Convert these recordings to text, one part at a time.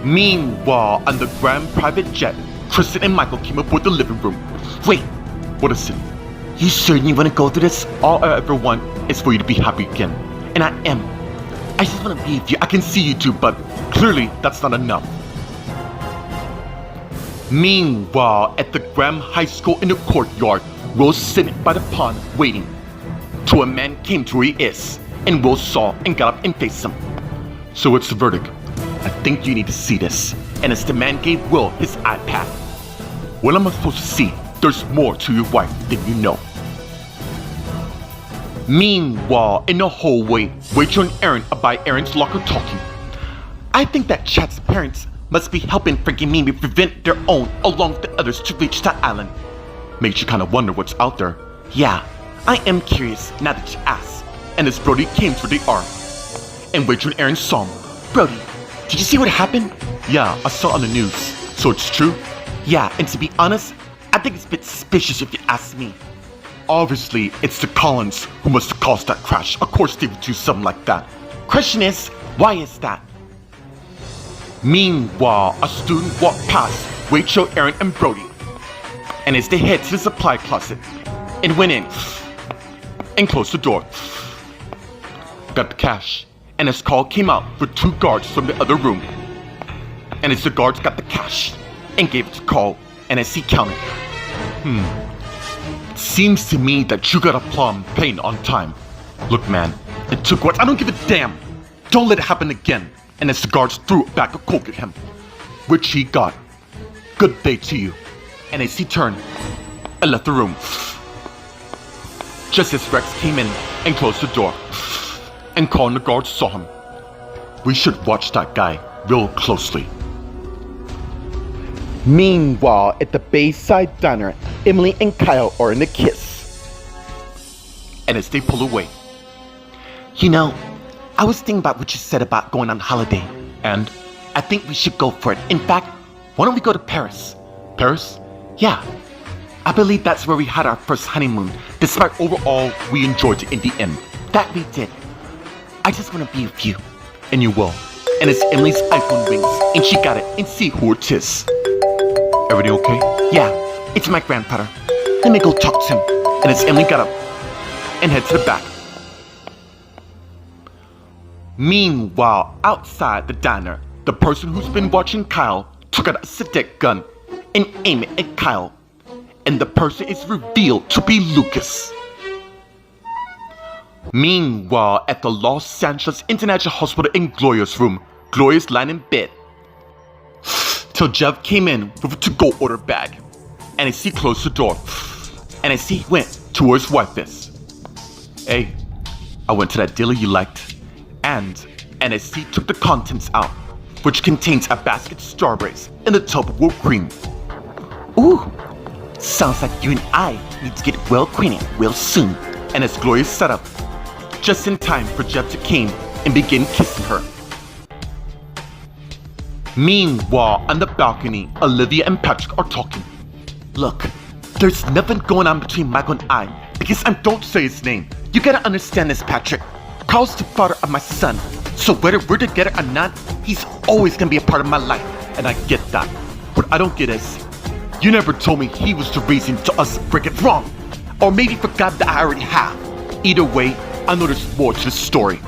Meanwhile, on the grand private jet, Kristen and Michael came aboard the living room. Wait, what is it? You certain you want to go through this? All I ever want is for you to be happy again. And I am. I just want to be with you. I can see you too, but clearly that's not enough. Meanwhile, at the Graham High School in the courtyard, Will's sitting by the pond waiting. Till a man came to where he is, and Will saw and got up and faced him. So what's the verdict? I think you need to see this. And as the man gave Will his iPad. What am I supposed to see? There's more to your wife than you know. Meanwhile, in the hallway, Rachel and Aaron are by Aaron's locker talking. I think that Chad's parents must be helping freaking Mimi prevent their own along with the others to reach that island. Makes you kind of wonder what's out there. Yeah, I am curious now that you ask. And as Brody came to where they are, and Rachel and Aaron saw him. Brody, did you see what happened? Yeah, I saw it on the news. So it's true? Yeah, and to be honest, I think it's a bit suspicious if you ask me. Obviously, it's the Collins who must have caused that crash. Of course they would do something like that. Question is, why is that? Meanwhile, a student walked past Rachel, Aaron, and Brody. And as they head to the supply closet, and went in, and closed the door. Got the cash. And as Carl came out for 2 guards from the other room. And as the guards got the cash, and gave it to Carl, and as he counted. Seems to me that you got a plum paying on time. Look man, it took what? I don't give a damn. Don't let it happen again. And as the guards threw it back a Coke at him, which he got. Good day to you. And as he turned and left the room, just as Rex came in and closed the door, and Carl and the guards saw him. We should watch that guy real closely. Meanwhile, at the Bayside Diner, Emily and Kyle are in a kiss. And as they pull away, you know, I was thinking about what you said about going on holiday. And I think we should go for it. In fact, why don't we go to Paris? Paris? Yeah. I believe that's where we had our first honeymoon, despite overall we enjoyed it in the end. That we did. I just want to be with you. And you will. And as Emily's iPhone rings, and she got it, and see who it is. Everything okay? Yeah, it's my grandfather. Let me go talk to him. And as Emily got up and head to the back. Meanwhile, outside the diner, the person who's been watching Kyle took out a Sadek gun and aimed it at Kyle. And the person is revealed to be Lucas. Meanwhile, at the Los Angeles International Hospital in Gloria's room, Gloria's lying in bed. Till Jeff came in with a to-go order bag. And as he closed the door, and as he went to where his wife is. Hey, I went to that dealer you liked. And as he took the contents out, which contains a basket of strawberries and a tub of whipped cream. Ooh, sounds like you and I need to get well acquainted real soon. And as Gloria sat up, just in time for Jeff to came and begin kissing her. Meanwhile, on the balcony, Olivia and Patrick are talking. Look, there's nothing going on between Michael and I, because I don't say his name. You gotta understand this, Patrick. Carl's the father of my son, so whether we're together or not, he's always gonna be a part of my life, and I get that. What I don't get is, you never told me he was the reason to us breaking wrong, or maybe forgot that I already have. Either way, I know there's more to the story.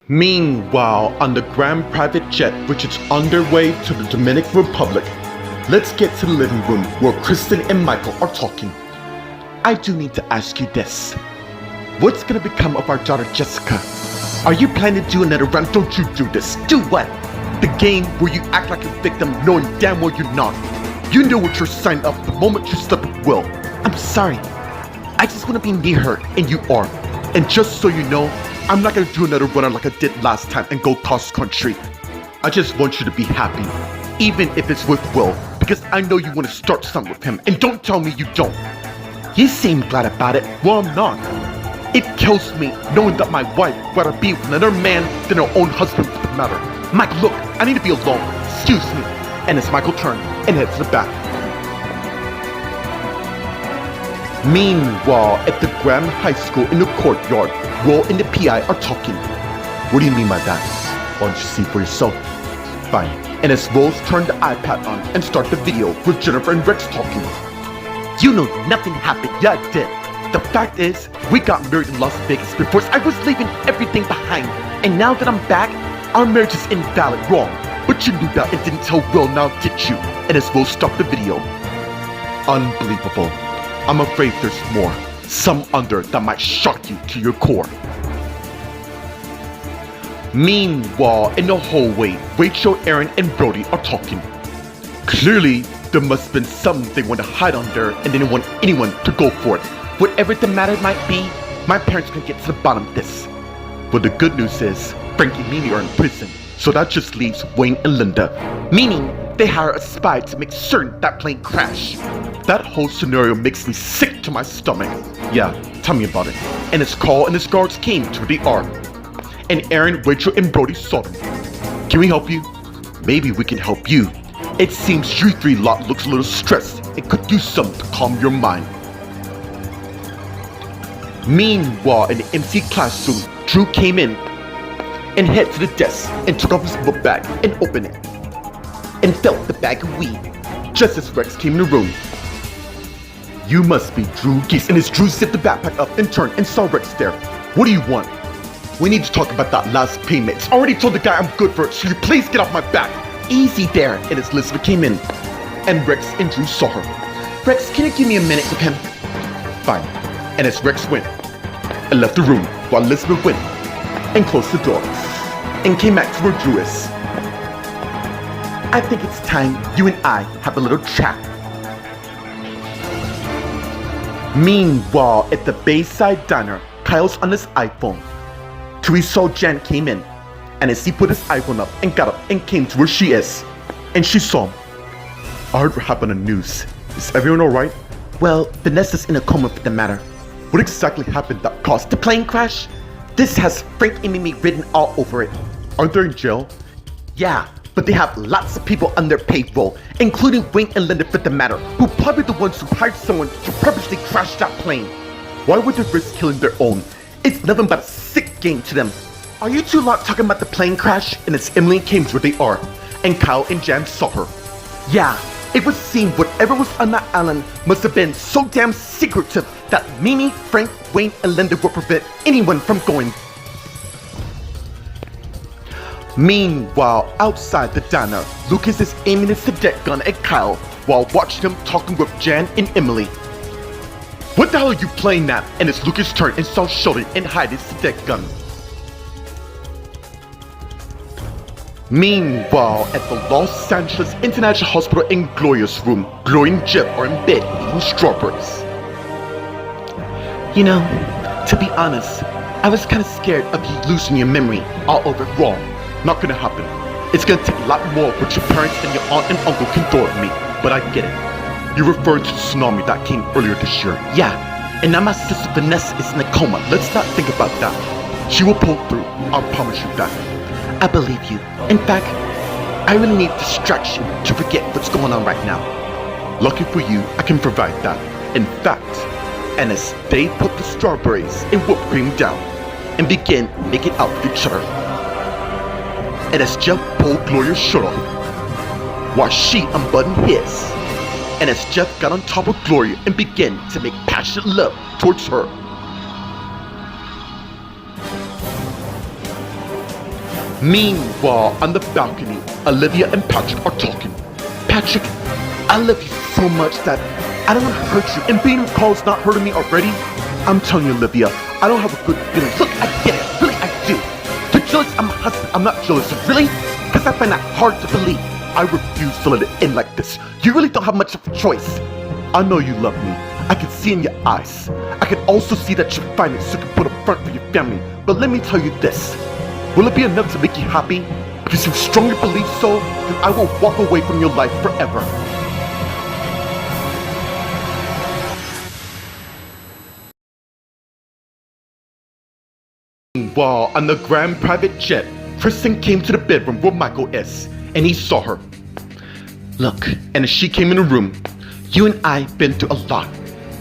Meanwhile, on the Grand Private Jet, which is on their way to the Dominican Republic, let's get to the living room where Kristen and Michael are talking. I do need to ask you this. What's gonna become of our daughter Jessica? Are you planning to do another round? Don't you do this. Do what? The game where you act like a victim knowing damn well you're not. You know what you're signed up the moment you step with Will. I'm sorry. I just want to be near her, and you are. And just so you know, I'm not gonna do another runner like I did last time and go cross country. I just want you to be happy, even if it's with Will, because I know you want to start something with him, and don't tell me you don't. You seem glad about it. Well, I'm not. It kills me knowing that my wife would rather be with another man than her own husband for the matter. Mike, look, I need to be alone. Excuse me. And it's Michael turn and heads to the back. Meanwhile, at the Graham High School in the courtyard, Will and the PI are talking. What do you mean by that? Why don't you see for yourself? Fine. And as Rose turned the iPad on and start the video with Jennifer and Rex talking. You know nothing happened. Yeah, it did. The fact is, we got married in Las Vegas before I was leaving everything behind. And now that I'm back, our marriage is invalid, wrong. But you knew that and didn't tell Will, now did you? And as Will stopped the video. Unbelievable. I'm afraid there's more. Some under that might shock you to your core. Meanwhile, in the hallway, Rachel, Aaron, and Brody are talking. Clearly, there must have been something they want to hide under and they didn't want anyone to go for it. Whatever the matter might be, my parents can get to the bottom of this. But the good news is, Frank and Mimi are in prison, so that just leaves Wayne and Linda. Meaning, they hire a spy to make certain that plane crashed. That whole scenario makes me sick to my stomach. Yeah, tell me about it. And his call and his guards came to where they are. And Aaron, Rachel, and Brody saw them. Can we help you? Maybe we can help you. It seems you three lot looks a little stressed and could use something to calm your mind. Meanwhile, in the MC classroom, Drew came in and headed to the desk and took off his book bag and opened it and felt the bag of weed just as Rex came in the room. You must be Drew Geese. And as Drew zipped the backpack up and turned and saw Rex there. What do you want? We need to talk about that last payment. I already told the guy I'm good for it, so you please get off my back. Easy there. And as Elizabeth came in, and Rex and Drew saw her. Rex, can you give me a minute with him? Fine. And as Rex went and left the room, while Elizabeth went and closed the door and came back to where Drew is. I think it's time you and I have a little chat. Meanwhile, at the Bayside Diner, Kyle's on his iPhone. Tui saw Jan came in, and as he put his iPhone up and got up and came to where she is, and she saw him. I heard what happened on the news. Is everyone alright? Well, Vanessa's in a coma for the matter. What exactly happened that caused the plane crash? This has Frank and Mimi written all over it. Aren't they in jail? Yeah, but they have lots of people on their payroll, including Wayne and Linda for the matter, who probably the ones who hired someone to purposely crash that plane. Why would they risk killing their own? It's nothing but a sick game to them. Are you two lot talking about the plane crash? And as Emily came to where they are, and Kyle and Jan saw her. Yeah, it would seem whatever was on that island must have been so damn secretive that Mimi, Frank, Wayne, and Linda would prevent anyone from going. Meanwhile, outside the diner, Lucas is aiming his cadet gun at Kyle while watching him talking with Jan and Emily. What the hell are you playing at? And it's Lucas' turn and saw Sheldon and hide his cadet gun. Meanwhile, at the Los Angeles International Hospital in Gloria's room, Gloria and Jeff are in bed eating strawberries. You know, to be honest, I was kind of scared of you losing your memory all over wrong. Not gonna happen. It's gonna take a lot more of what your parents and your aunt and uncle can throw at me, but I get it. You referred to the tsunami that came earlier this year. Yeah, and now my sister Vanessa is in a coma. Let's not think about that. She will pull through, I promise you that. I believe you. In fact, I really need distraction to forget what's going on right now. Lucky for you, I can provide that. In fact, and as they put the strawberries and whipped cream down and began making out with each other. And as Jeff pulled Gloria's shirt off, while she unbuttoned his, and as Jeff got on top of Gloria and began to make passionate love towards her. Meanwhile, on the balcony, Olivia and Patrick are talking. Patrick, I love you so much that I don't want to hurt you, and being recalled is not hurting me already. I'm telling you, Olivia, I don't have a good feeling. Look, I get it, really I do. You're jealous, I'm a husband, I'm not jealous, really? Because I find that hard to believe. I refuse to let it end like this. You really don't have much of a choice. I know you love me. I can see in your eyes. I can also see that you're fighting so you can put a front for your family. But let me tell you this. Will it be enough to make you happy? Because you strongly believe so, then I will walk away from your life forever. Meanwhile, on the grand private jet, Kristen came to the bedroom where Michael is, and he saw her. Look, and as she came in the room, you and I been through a lot,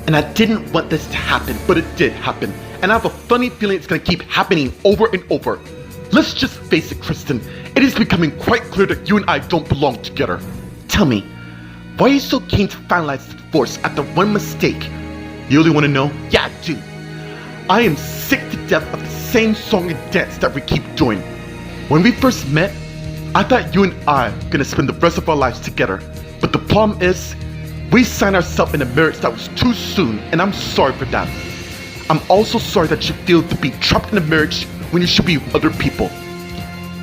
and I didn't want this to happen, but it did happen, and I have a funny feeling it's gonna keep happening over and over. Let's just face it, Kristen, it is becoming quite clear that you and I don't belong together. Tell me, why are you so keen to finalize the divorce after one mistake? You really wanna know? Yeah, I do. I am sick to death of the same song and dance that we keep doing. When we first met, I thought you and I were gonna spend the rest of our lives together. But the problem is, we signed ourselves in a marriage that was too soon, and I'm sorry for that. I'm also sorry that you feel to be trapped in a marriage when you should be with other people.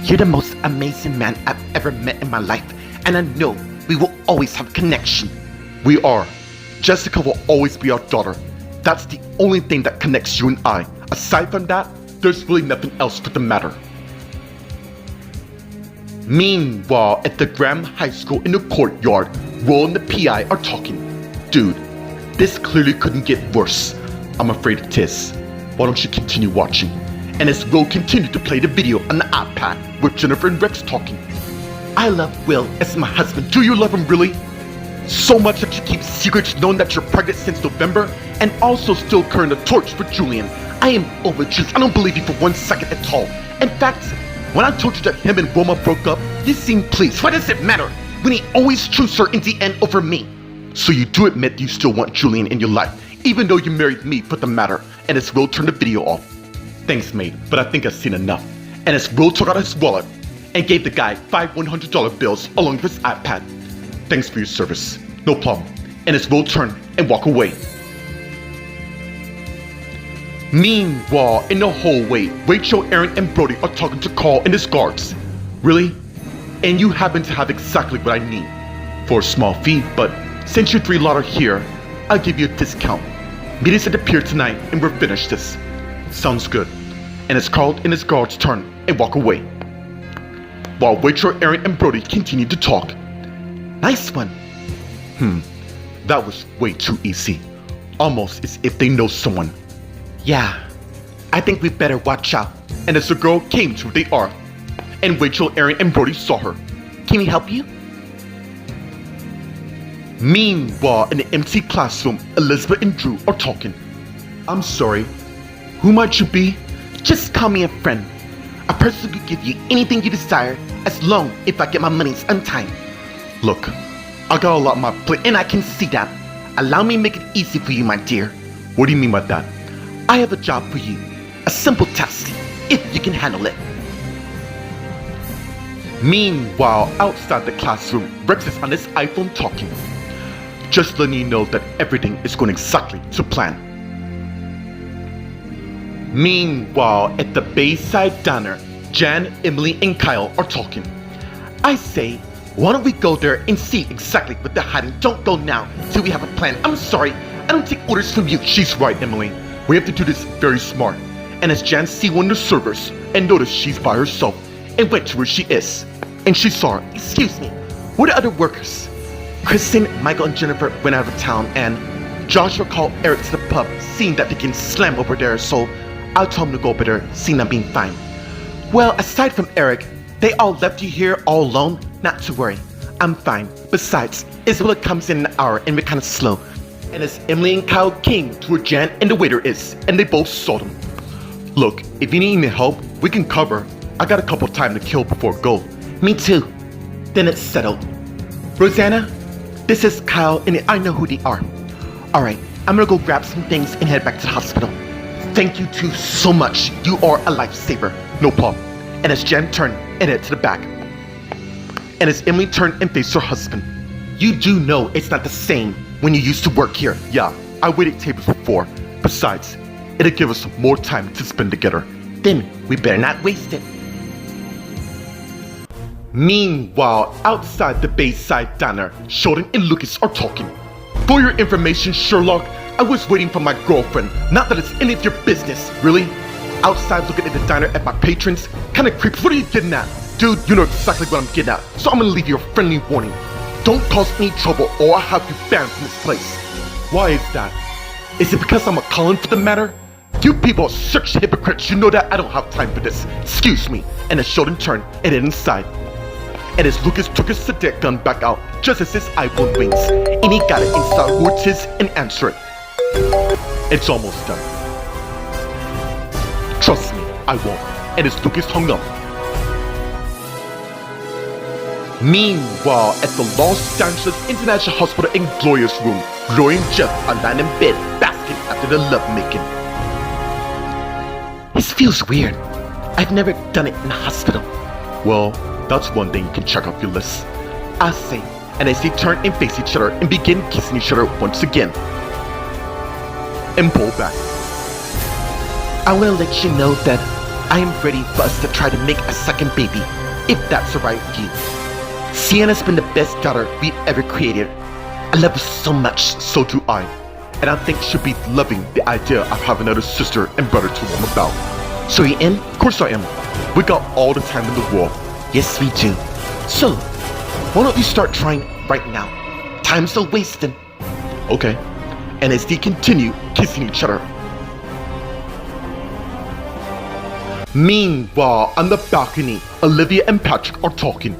You're the most amazing man I've ever met in my life, and I know we will always have a connection. We are. Jessica will always be our daughter. That's the only thing that connects you and I. Aside from that, there's really nothing else for the matter. Meanwhile, at the Graham High School in the courtyard, Will and the PI are talking. Dude, this clearly couldn't get worse. I'm afraid it is. Why don't you continue watching? And as Will continued to play the video on the iPad with Jennifer and Rex talking. I love Will as my husband. Do you love him really? So much that you keep secrets knowing that you're pregnant since November and also still carrying the torch for Julian. I am overjoyed. I don't believe you for 1 second at all. In fact, when I told you that him and Wilma broke up, you seemed pleased. Why does it matter when he always chooses her in the end over me? So you do admit you still want Julian in your life, even though you married me for the matter. And as Will turned the video off. Thanks, mate, but I think I've seen enough. And as Will took out his wallet and gave the guy 5 $100 bills along with his iPad. Thanks for your service. No problem. And as Will turned and walk away. Meanwhile, in the hallway, Rachel, Aaron, and Brody are talking to Carl and his guards. Really? And you happen to have exactly what I need. For a small fee, but since you 3 lot are here, I'll give you a discount. Meet us at the pier tonight and we'll finish this. Sounds good. And as Carl and his guards turn and walk away. While Rachel, Aaron, and Brody continue to talk. Nice one. That was way too easy. Almost as if they know someone. Yeah, I think we better watch out. And as the girl came to where they are, and Rachel, Aaron, and Brody saw her. Can we help you? Meanwhile, in the empty classroom, Elizabeth and Drew are talking. I'm sorry, who might you be? Just call me a friend. A person who could give you anything you desire, as long if I get my monies on time. Look, I got a lot on my plate, and I can see that. Allow me to make it easy for you, my dear. What do you mean by that? I have a job for you. A simple task, if you can handle it. Meanwhile, outside the classroom, Rex is on his iPhone talking. Just letting you know that everything is going exactly to plan. Meanwhile, at the Bayside Diner, Jan, Emily, and Kyle are talking. I say, why don't we go there and see exactly what they're hiding? Don't go now till we have a plan. I'm sorry, I don't take orders from you. She's right, Emily. We have to do this very smart. And as Jan see one of the servers and noticed she's by herself and went to where she is. And she saw her. Excuse me, where are the other workers? Kristen, Michael, and Jennifer went out of town and Joshua called Eric to the pub, seeing that they can slam over there, so I told him to go over there, seeing them being fine. Well, aside from Eric, they all left you here all alone? Not to worry, I'm fine. Besides, Isabella comes in an hour and we're kind of slow. And as Emily and Kyle came to where Jan and the waiter is, and they both saw them. Look, if you need any help, we can cover. I got a couple time to kill before go. Me too. Then it's settled. Rosanna, this is Kyle and I know who they are. Alright, I'm gonna go grab some things and head back to the hospital. Thank you two so much. You are a lifesaver. No problem. And as Jan turned and headed to the back. And as Emily turned and faced her husband. You do know it's not the same when you used to work here. Yeah, I waited tables before. Besides, it'll give us more time to spend together. Then we better not waste it. Meanwhile, outside the Bayside Diner, Sheldon and Lucas are talking. For your information, Sherlock, I was waiting for my girlfriend. Not that it's any of your business, really. Outside looking at the diner at my patrons, kinda creeps. What are you getting at? Dude, you know exactly what I'm getting at, so I'm gonna leave you a friendly warning. Don't cause any trouble or I'll have you banned from this place. Why is that? Is it because I'm a Colin for the matter? You people are such hypocrites, you know that I don't have time for this. Excuse me. And as Sheldon turned and headed inside. And as Lucas took his cadet gun back out, just as his iPhone rings, and he got it inside who it is and answer it. It's almost done. Trust me, I won't. And as Lucas hung up. Meanwhile, at the Los Angeles International Hospital in Gloria's room, Gloria and Jeff are lying in bed, basking after the lovemaking. This feels weird. I've never done it in a hospital. Well, that's one thing you can check off your list. I say, and as they turn and face each other and begin kissing each other once again. And pull back. I want to let you know that I am ready for us to try to make a second baby, if that's alright with you. Sienna's been the best daughter we've ever created. I love her so much, so do I. And I think she'll be loving the idea of having another sister and brother to roam about. So you in? Of course I am. We got all the time in the world. Yes, we do. So, why don't you start trying right now? Time's still wasting. Okay. And as they continue kissing each other. Meanwhile, on the balcony, Olivia and Patrick are talking.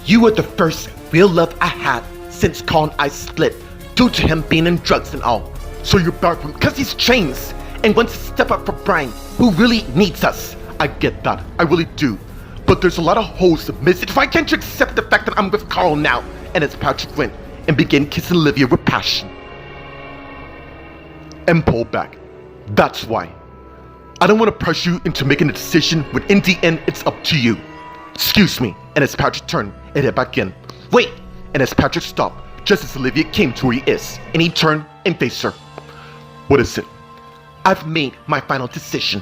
You were the first real love I had since Colin and I split due to him being in drugs and all. So you're back from because he's changed and wants to step up for Brian, who really needs us. I get that, I really do. But there's a lot of holes to miss. Why can't you accept the fact that I'm with Carl now? And as Patrick went and began kissing Olivia with passion. And pull back. That's why. I don't want to press you into making a decision when in the end it's up to you. Excuse me. And as Patrick turned and head back in. Wait! And as Patrick stopped, just as Olivia came to where he is, and he turned and faced her. What is it? I've made my final decision.